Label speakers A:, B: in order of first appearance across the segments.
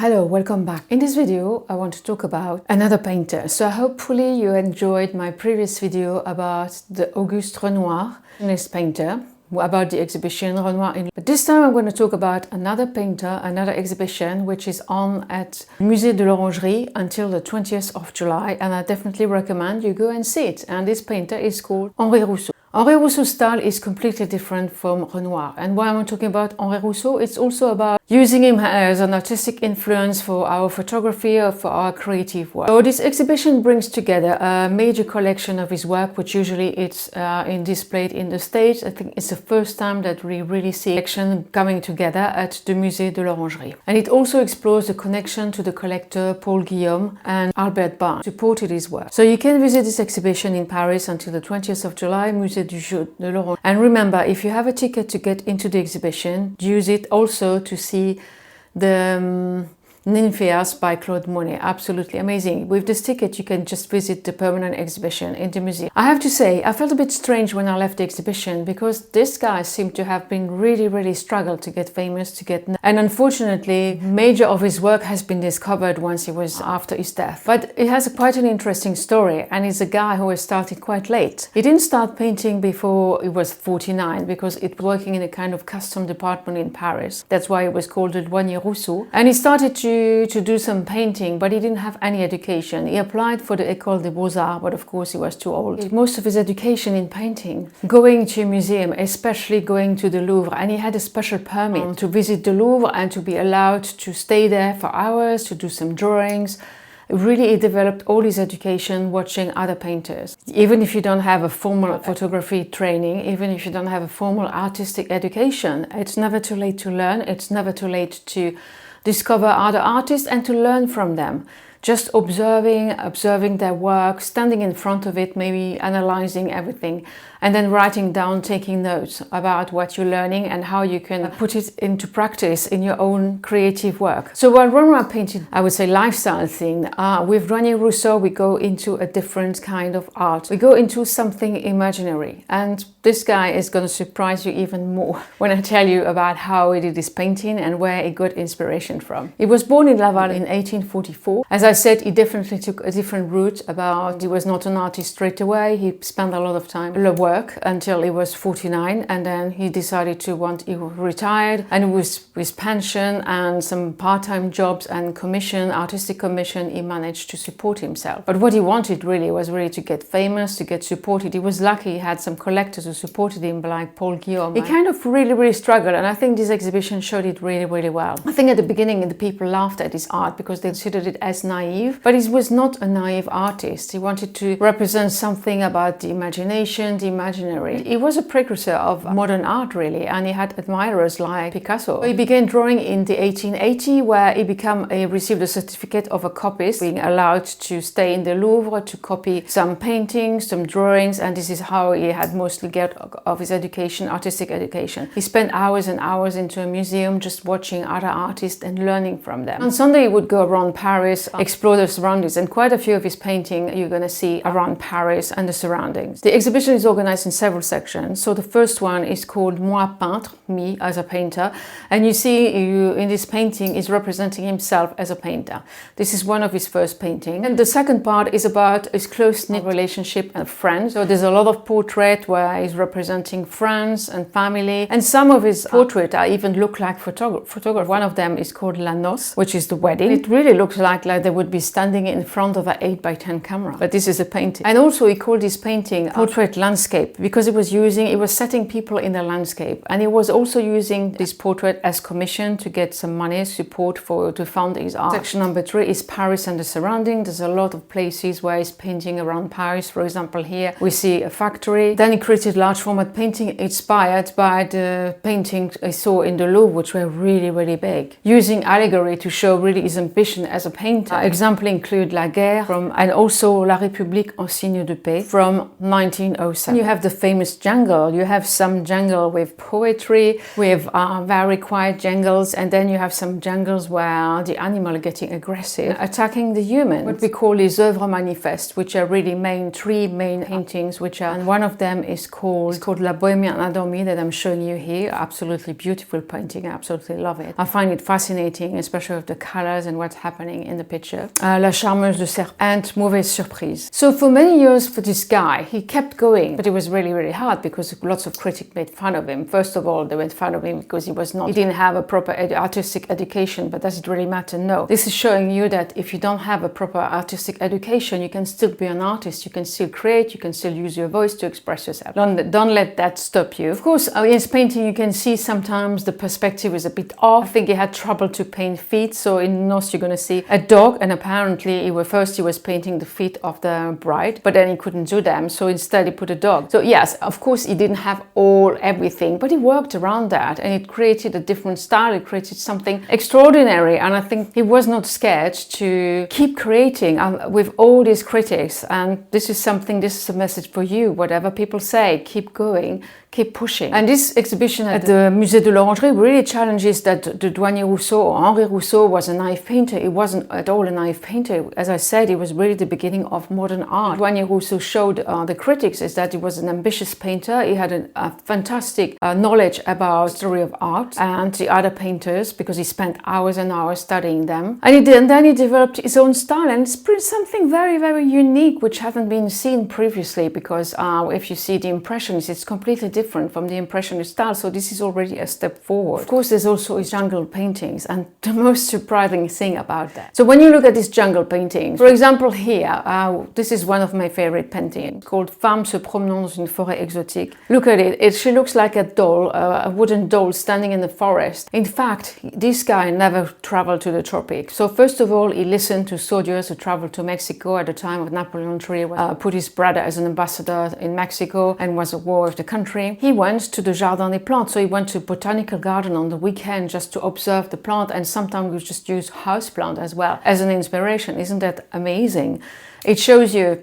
A: Hello, welcome back. In this video, I want to talk about another painter. So hopefully you enjoyed my previous video about the Auguste Renoir, this painter, about the exhibition Renoir in. But this time I'm going to talk about another painter, another exhibition, which is on at Musée de l'Orangerie until the 20th of July. And I definitely recommend you go and see it. And this painter is called Henri Rousseau. Henri Rousseau's style is completely different from Renoir. And why I'm talking about Henri Rousseau, it's also about using him as an artistic influence for our photography or for our creative work. So this exhibition brings together a major collection of his work, which usually it's displayed in the States. I think it's the first time that we really see collection coming together at the Musée de l'Orangerie. And it also explores the connection to the collector Paul Guillaume and Albert Barnes, who supported his work. So you can visit this exhibition in Paris until the 20th of July, Musée de l'Orangerie. And remember, if you have a ticket to get into the exhibition, use it also to see the Nymphéas by Claude Monet. Absolutely amazing. With this ticket you can just visit the permanent exhibition in the museum. I have to say, I felt a bit strange when I left the exhibition because this guy seemed to have been really struggled to get famous, and unfortunately major of his work has been discovered once he was after his death. But it has quite an interesting story, and he's a guy who has started quite late. He didn't start painting before he was 49 because it was working in a kind of custom department in Paris. That's why it was called the Henri Rousseau. And he started to do some painting, but he didn't have any education. He applied for the École des Beaux-Arts, but of course he was too old. Most of his education in painting, going to a museum, especially going to the Louvre, and he had a special permit to visit the Louvre and to be allowed to stay there for hours, to do some drawings. Really, he developed all his education watching other painters. Even if you don't have a formal photography training, even if you don't have a formal artistic education, it's never too late to learn. It's never too late to discover other artists and to learn from them. Just observing their work, standing in front of it, maybe analyzing everything, and then writing down, taking notes about what you're learning and how you can put it into practice in your own creative work. So while Renoir painted, I would say, lifestyle thing, with Henri Rousseau we go into a different kind of art. We go into something imaginary, and this guy is going to surprise you even more when I tell you about how he did his painting and where he got inspiration from. He was born in Laval in 1844. As I said, he definitely took a different route. He was not an artist straight away. He spent a lot of time at work until he was 49, and then he decided he retired, and with his pension and some part-time jobs and artistic commission, he managed to support himself. But what he wanted really was to get famous, to get supported. He was lucky he had some collectors who supported him, like Paul Guillaume. He kind of really struggled, and I think this exhibition showed it really well. I think at the beginning the people laughed at his art because they considered it as naive, but he was not a naive artist. He wanted to represent something about the imagination, the imaginary. He was a precursor of modern art really, and he had admirers like Picasso. He began drawing in the 1880, where he received a certificate of a copyist, being allowed to stay in the Louvre to copy some paintings, some drawings, and this is how he had mostly get of his education, artistic education. He spent hours and hours into a museum just watching other artists and learning from them. On Sunday he would go around Paris, explore the surroundings, and quite a few of his painting you're going to see around Paris and the surroundings. The exhibition is organized in several sections. So the first one is called Moi peintre, me as a painter, and you see in this painting is representing himself as a painter. This is one of his first paintings. And the second part is about his close-knit relationship and friends. So there's a lot of portrait where he's representing friends and family, and some of his portraits even look like photograph. One of them is called La Noce, which is the wedding. It really looks like they would be standing in front of an 8x10 camera, but this is a painting. And also he called this painting portrait landscape because he was setting people in the landscape, and he was also using this portrait as commission to get some money support to fund his art. Section number 3 is Paris and the surrounding. There's a lot of places where he's painting around Paris. For example, here we see a factory. Then he created large format painting inspired by the paintings I saw in the Louvre, which were really big, using allegory to show really his ambition as a painter. Examples include La Guerre and also La République en signe de paix from 1907. You have the famous jungle. You have some jungle with poetry, with very quiet jungles, and then you have some jungles where the animals are getting aggressive, attacking the human. What we call les œuvres manifestes, which are really three main paintings, and one of them is called La Bohémienne Endormie that I'm showing you here. Absolutely beautiful painting. I absolutely love it. I find it fascinating, especially with the colors and what's happening in the picture. La Charmeuse de Serpent and Mauvaise Surprise. So for many years for this guy, he kept going, but it was really, really hard because lots of critics made fun of him. First of all, they made fun of him because he didn't have a proper artistic education, but does it really matter? No. This is showing you that if you don't have a proper artistic education, you can still be an artist, you can still create, you can still use your voice to express yourself. Don't let that stop you. Of course, in his painting, you can see sometimes the perspective is a bit off. I think he had trouble to paint feet, so in North you're going to see a dog, and apparently he was painting the feet of the bride, but then he couldn't do them, so instead he put a dog. So yes, of course he didn't have everything, but he worked around that, and it created a different style. It created something extraordinary, and I think he was not scared to keep creating with all these critics. And this is a message for you. Whatever people say, keep going, keep pushing. And this exhibition at the Musée de l'Orangerie really challenges that the Douanier Rousseau or Henri Rousseau was a naive painter. He wasn't at all a naive painter. As I said, it was really the beginning of modern art. Douanier Rousseau showed the critics is that he was an ambitious painter. He had a fantastic knowledge about the story of art and the other painters, because he spent hours and hours studying them. And then he developed his own style, and it's something very, very unique, which hasn't been seen previously, because if you see the Impressionists, it's completely different from the Impressionist style, so this is already a step forward. Of course, there's also his jungle paintings, and the most surprising thing about that. So when you look at these jungle paintings, for example here, this is one of my favorite paintings, called Femme se promenant dans une forêt exotique. Look at it. She looks like a doll, a wooden doll standing in the forest. In fact, this guy never traveled to the tropics. So first of all, he listened to soldiers who traveled to Mexico at the time of Napoleon III, put his brother as an ambassador in Mexico and was at war with the country. He went to the Jardin des Plantes, so he went to botanical garden on the weekend just to observe the plant, and sometimes we just use house plant as well as an inspiration. Isn't that amazing? It shows you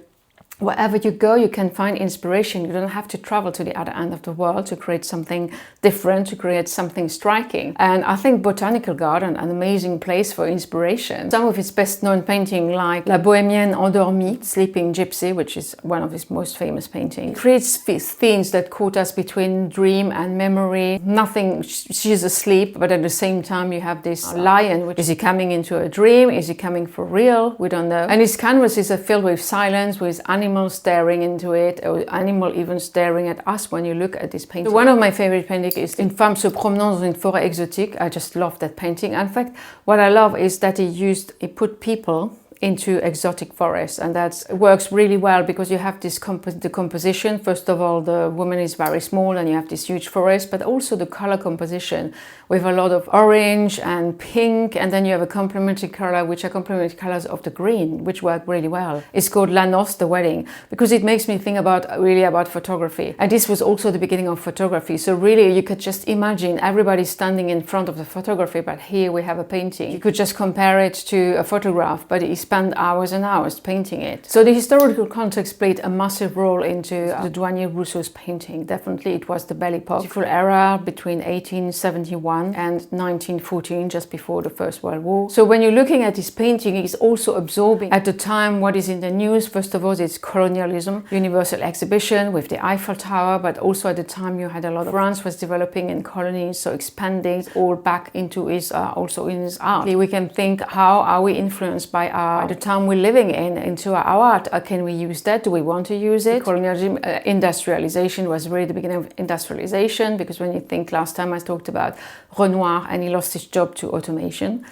A: wherever you go, you can find inspiration. You don't have to travel to the other end of the world to create something different, to create something striking. And I think Botanical Garden, an amazing place for inspiration. Some of his best known paintings, like La Bohémienne Endormie, Sleeping Gypsy, which is one of his most famous paintings, creates themes that caught us between dream and memory. Nothing, she's asleep, but at the same time you have this lion. Is he coming into a dream? Is he coming for real? We don't know. And his canvases are filled with silence, with animals staring into it, or animal even staring at us when you look at this painting. So one of my favorite paintings is Une femme se promenant dans une forêt exotique. I just love that painting. In fact, what I love is that he put people into exotic forests, and that works really well because you have this the composition. First of all, the woman is very small and you have this huge forest, but also the color composition with a lot of orange and pink, and then you have a complementary color, which are complementary colors of the green, which work really well. It's called La Noce, the wedding, because it makes me think about photography. And this was also the beginning of photography. So really you could just imagine everybody standing in front of the photography, but here we have a painting. You could just compare it to a photograph, but he spent hours and hours painting it. So the historical context played a massive role into the Douanier Rousseau's painting. Definitely it was the Belle Époque, beautiful era between 1871 and 1914, just before the First World War. So when you're looking at this painting, it's also absorbing at the time what is in the news. First of all, it's colonialism, universal exhibition with the Eiffel Tower, but also at the time you had a lot of France was developing in colonies, so expanding all back into his also in his art. We can think, how are we influenced by the time we're living in into our art? Can we use that? Do we want to use it? Colonialism, industrialization was really the beginning of industrialization, because when you think last time I talked about Renoir and he lost his job to automation.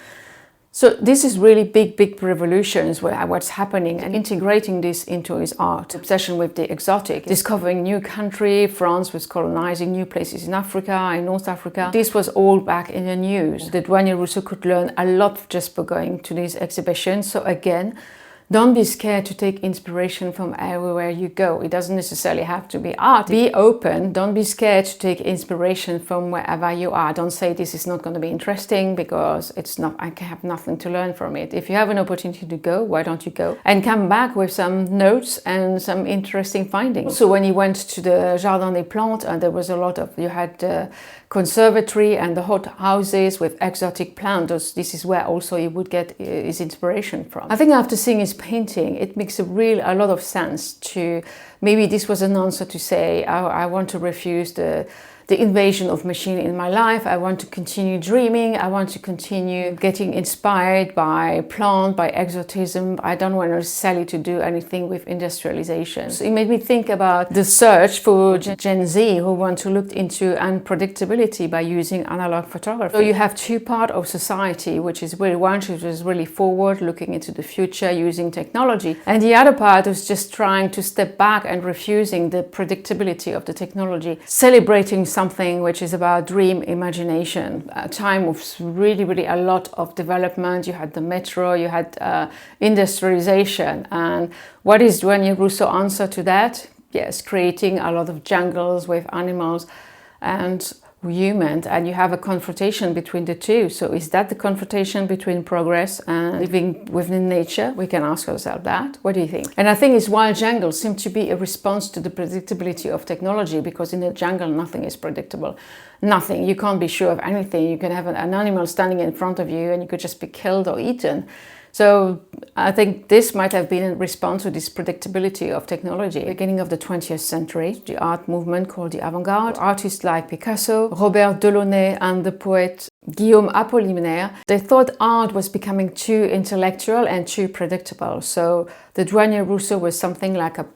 A: So this is really big revolutions what's happening, and integrating this into his art. Obsession with the exotic, discovering new country. France was colonizing new places in Africa, in North Africa. This was all back in the news. The Douanier Rousseau could learn a lot just for going to these exhibitions. So again, Don't be scared to take inspiration from everywhere you go. It doesn't necessarily have to be art. Be open. Don't be scared to take inspiration from wherever you are. Don't say this is not going to be interesting because it's not, I have nothing to learn from it. If you have an opportunity to go, why don't you go? And come back with some notes and some interesting findings. So when you went to the Jardin des Plantes, there was a lot of, you had the conservatory and the hot houses with exotic plants. This is where also you would get his inspiration from. I think after seeing his painting, it makes a lot of sense to, maybe this was an answer to say, I want to refuse the invasion of machine in my life. I want to continue dreaming. I want to continue getting inspired by plant, by exotism. I don't want necessarily to do anything with industrialization. So it made me think about the search for Gen Z who want to look into unpredictability by using analog photography. So you have two parts of society, which is really one which is really forward, looking into the future, using technology. And the other part is just trying to step back and refusing the predictability of the technology, celebrating something which is about dream, imagination. A time of really a lot of development. You had the metro, you had industrialization. And what is Henri Rousseau answer to that? Yes, creating a lot of jungles with animals and humans, and you have a confrontation between the two. So is that the confrontation between progress and living within nature? We can ask ourselves that. What do you think? And I think it's wild jungles seem to be a response to the predictability of technology, because in the jungle nothing is predictable. Nothing. You can't be sure of anything. You can have an animal standing in front of you and you could just be killed or eaten. So I think this might have been a response to this predictability of technology. Beginning of the 20th century, the art movement called the avant-garde, artists like Picasso, Robert Delaunay and the poet Guillaume Apollinaire, they thought art was becoming too intellectual and too predictable. So the Henri Rousseau was something like a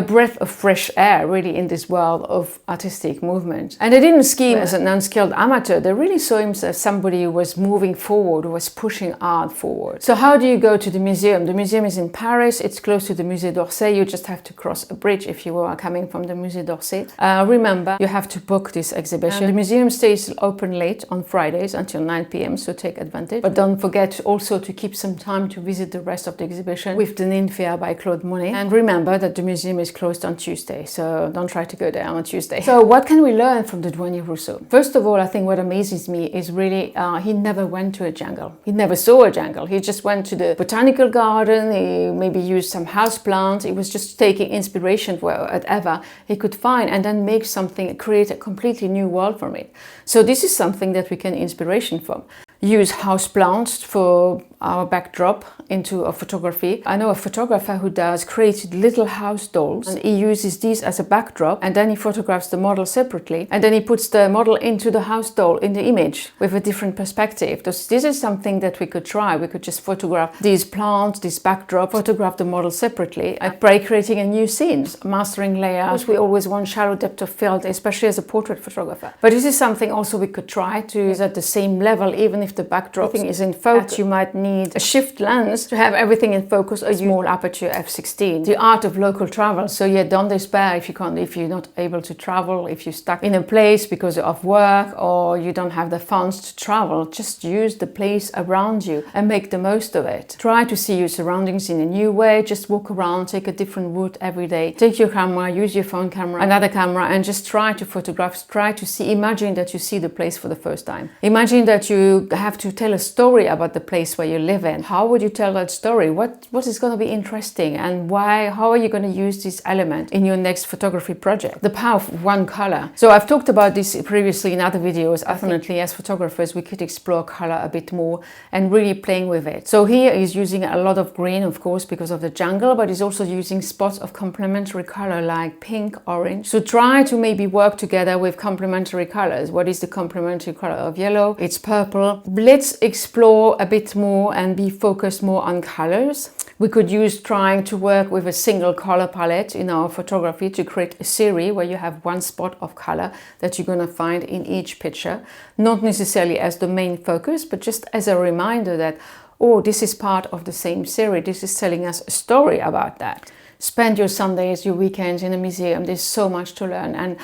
A: breath of fresh air really in this world of artistic movement. And they didn't scheme as an unskilled amateur. They really saw him as somebody who was moving forward, who was pushing art forward. So how do you go to the museum? The museum is in Paris. It's close to the Musée d'Orsay. You just have to cross a bridge if you are coming from the Musée d'Orsay. Remember, you have to book this exhibition. The museum stays open late on Fridays until 9 p.m, so take advantage. But don't forget also to keep some time to visit the rest of the exhibition with the Ninfaire by Claude Monet. And remember that the museum is closed on Tuesday, so don't try to go there on Tuesday. So what can we learn from the Henri Rousseau? First of all, I think what amazes me is really he never went to a jungle. He never saw a jungle. He just went to the botanical garden. He maybe used some house plants. He was just taking inspiration whatever he could find and then make something, create a completely new world from it. So this is something that we can inspiration from. Use house plants for our backdrop into a photography. I know a photographer who does created little house dolls, and he uses these as a backdrop, and then he photographs the model separately, and then he puts the model into the house doll in the image with a different perspective. This is something that we could try. We could just photograph these plants, this backdrop, photograph the model separately, and by creating a new scene, mastering layers. We always want shallow depth of field, especially as a portrait photographer. But this is something also we could try to use at the same level, even if the backdrop is in focus. You might need a shift lens to have everything in focus, or a small aperture f16. The art of local travel. So yeah, don't despair if you're not able to travel, if you're stuck in a place because of work or you don't have the funds to travel. Just use the place around you and make the most of it. Try to see your surroundings in a new way. Just walk around, take a different route every day. Take your camera, use your phone camera, another camera, and just try to photograph. Try to see, imagine that you see the place for the first time. Imagine that you have to tell a story about the place where you live in. How would you tell that story? What is going to be interesting, and why? How are you going to use this element in your next photography project? The power of one color. So I've talked about this previously in other videos. Definitely, as photographers, we could explore color a bit more and really playing with it. So here he's using a lot of green, of course, because of the jungle, but he's also using spots of complementary color like pink, orange. So try to maybe work together with complementary colors. What is the complementary color of yellow? It's purple. Let's explore a bit more and be focused more on colors. We could use trying to work with a single color palette in our photography to create a series where you have one spot of color that you're going to find in each picture, not necessarily as the main focus, but just as a reminder that, oh, this is part of the same series. This is telling us a story about that. Spend your Sundays, your weekends in a museum. There's so much to learn. And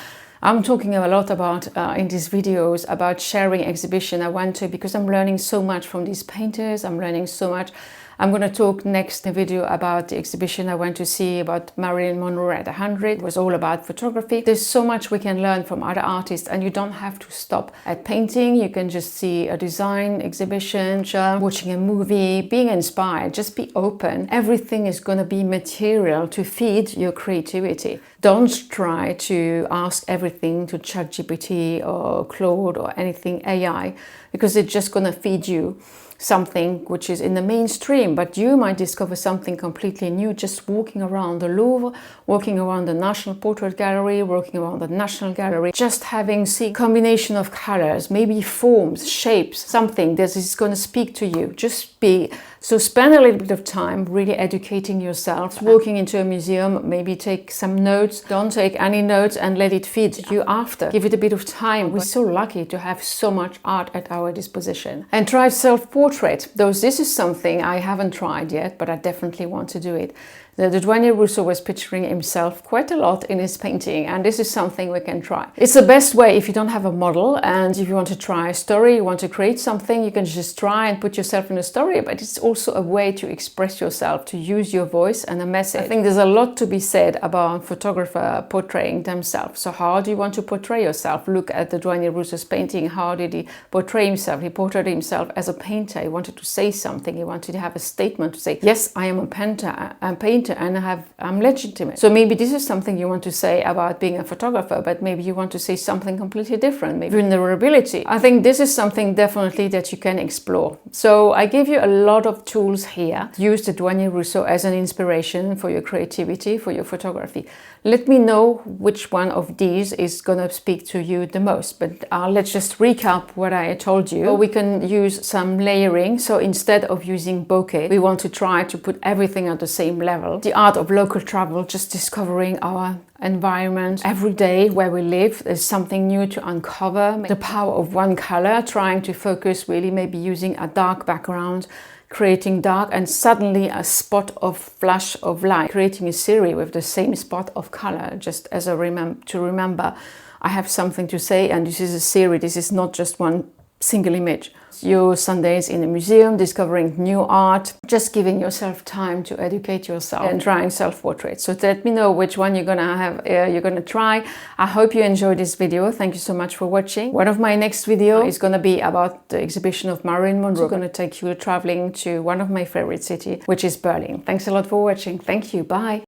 A: I'm talking a lot about in these videos about sharing exhibition I went to, because I'm learning so much from these painters. I'm learning so much. I'm going to talk next in the video about the exhibition I went to see about Marilyn Monroe at 100. It was all about photography. There's so much we can learn from other artists, and you don't have to stop at painting. You can just see a design exhibition, watching a movie, being inspired. Just be open. Everything is going to be material to feed your creativity. Don't try to ask everything to ChatGPT or Claude or anything AI, because it's just going to feed you something which is in the mainstream, but you might discover something completely new just walking around the Louvre, walking around the National Portrait Gallery, walking around the National Gallery, just having see combination of colors, maybe forms, shapes, something that is going to speak to you. Just be so spend a little bit of time really educating yourself, walking into a museum, maybe take some notes. Don't take any notes and let it feed you after. Give it a bit of time. We're so lucky to have so much art at our disposition. And try self-portrait, though this is something I haven't tried yet, but I definitely want to do it. The Henri Rousseau was picturing himself quite a lot in his painting, and this is something we can try. It's the best way if you don't have a model, and if you want to try a story, you want to create something, you can just try and put yourself in a story, but it's also a way to express yourself, to use your voice and a message. I think there's a lot to be said about photographer portraying themselves. So how do you want to portray yourself? Look at the Henri Rousseau's painting. How did he portray himself? He portrayed himself as a painter. He wanted to say something. He wanted to have a statement to say, yes, I am a painter. And I'm legitimate. So maybe this is something you want to say about being a photographer, but maybe you want to say something completely different, maybe vulnerability. I think this is something definitely that you can explore. So I gave you a lot of tools here. Use the Henri Rousseau as an inspiration for your creativity, for your photography. Let me know which one of these is going to speak to you the most. But let's just recap what I told you. So we can use some layering. So instead of using bokeh, we want to try to put everything at the same level. The art of local travel, just discovering our environment every day where we live. There's something new to uncover. The power of one color, trying to focus really, maybe using a dark background, creating dark and suddenly a spot of flash of light, creating a series with the same spot of color, just as a remember I have something to say, and this is a series. This is not just one single image. Your Sundays in a museum, discovering new art, just giving yourself time to educate yourself and trying self-portrait. So let me know which one you're gonna try. I hope you enjoyed this video. Thank you so much for watching. One of my next video is gonna be about the exhibition of Marilyn Monroe. I'm gonna take you traveling to one of my favorite cities, which is Berlin. Thanks a lot for watching. Thank you. Bye.